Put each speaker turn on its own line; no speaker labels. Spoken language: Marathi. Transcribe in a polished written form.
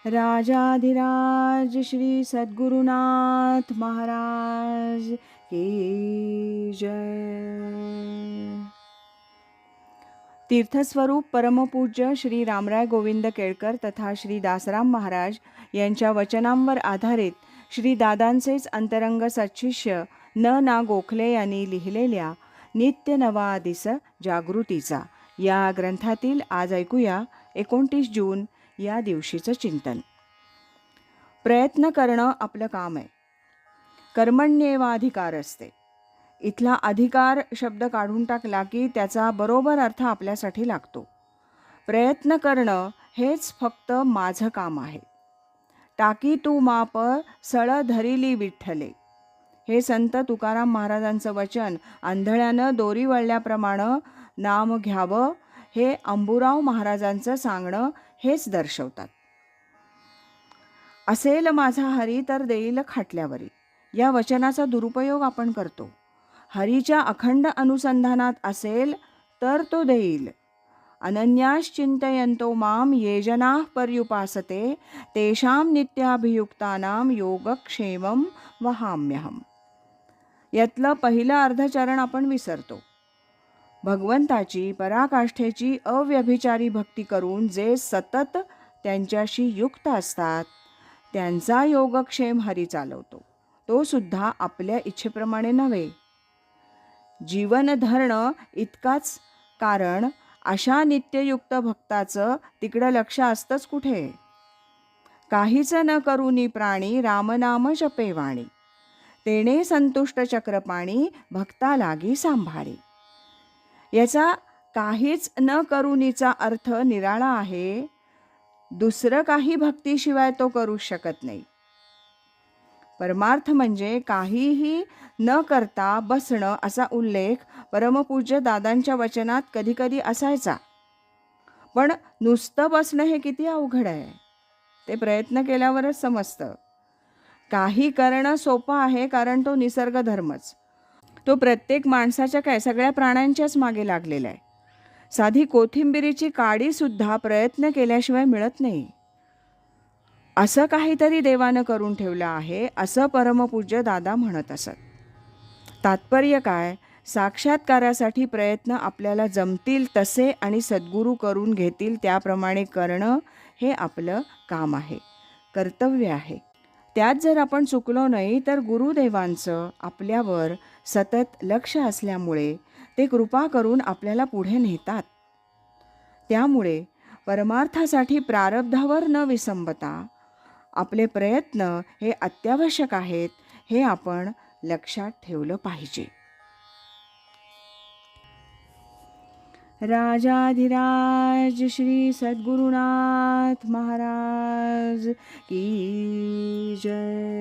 राजाधिराज श्री सद्गुरुनाथ महाराज की जय. तीर्थस्वरूप परमपूज्य श्री रामराय गोविंद केळकर तथा श्री दासराम महाराज यांच्या वचनांवर आधारित श्री दादांचेच अंतरंग सच्शिष्य ना गोखले यांनी लिहिलेल्या नित्य नवा दिस जागृतीचा या ग्रंथातील आज ऐकूया 29 जून या दिवशीचं चिंतन. प्रयत्न करणं आपलं काम आहे. कर्मण्येवाधिकार असते. इथला अधिकार शब्द काढून टाकला की त्याचा बरोबर अर्थ आपल्यासाठी लागतो. प्रयत्न करणं हेच फक्त माझं काम आहे. टाकी तू माप सळ धरिली विठ्ठले. हे संत तुकाराम महाराजांचं वचन आंधळ्यानं दोरी वळल्याप्रमाणे नाम घ्यावं हे अंबुराव महाराजांचं सांगणं हेच दर्शवतात. असेल माझा हरी तर देईल खाटल्यावरी. या वचनाचा दुरुपयोग आपण करतो. हरीच्या अखंड अनुसंधानात असेल तर तो देईल. अनन्याश्चिंतयन्तो माम ये जनाः पर्युपासते तेषां नित्याभियुक्तानां योगक्षेमं वहाम्यहम्. यातलं पहिलं अर्धचरण आपण विसरतो. भगवंताची पराकाष्ठेची अव्यभिचारी भक्ती करून जे सतत त्यांच्याशी युक्त असतात त्यांचा योगक्षेम हरी चालवतो. तो सुद्धा आपल्या इच्छेप्रमाणे नव्हे. जीवन धरणं इतकाच, कारण अशा नित्ययुक्त भक्ताचं तिकडं लक्ष असतंच कुठे. काहीच न करुनी प्राणी रामनाम जपे वाणी. तेणे संतुष्ट चक्रपाणी भक्ता लागी सांभाळी. याचा काहीच न करुनीचा अर्थ निराळा आहे. दुसरं काही भक्तीशिवाय तो करू शकत नाही. परमार्थ म्हणजे काहीही न करता बसणं असा उल्लेख परमपूज्य दादांच्या वचनात कधीकधी असायचा. पण नुसतं बसणं हे किती अवघड आहे ते प्रयत्न केल्यावरच समजतं. काही करणं सोपं आहे, कारण तो निसर्ग धर्मच. तो प्रत्येक माणसाच्या काय सगळ्या प्राण्यांच्याच मागे लागलेला आहे. साधी कोथिंबिरीची काडीसुद्धा प्रयत्न केल्याशिवाय मिळत नाही. असं काहीतरी देवानं करून ठेवलं आहे असं परमपूज्य दादा म्हणत असत. तात्पर्य काय? साक्षात्कारासाठी प्रयत्न आपल्याला जमतील तसे आणि सद्गुरू करून घेतील त्याप्रमाणे करणं हे आपलं काम आहे, कर्तव्य आहे. त्यात जर आपण चुकलो नाही तर गुरुदेवांचं आपल्यावर सतत लक्ष असल्यामुळे ते कृपा करून आपल्याला पुढे नेतात. त्यामुळे परमार्थासाठी प्रारब्धावर न विसंबता आपले प्रयत्न हे अत्यावश्यक आहेत हे आपण लक्षात ठेवलं पाहिजे. राजाधिराज श्री सद्गुरुनाथ महाराज की जय.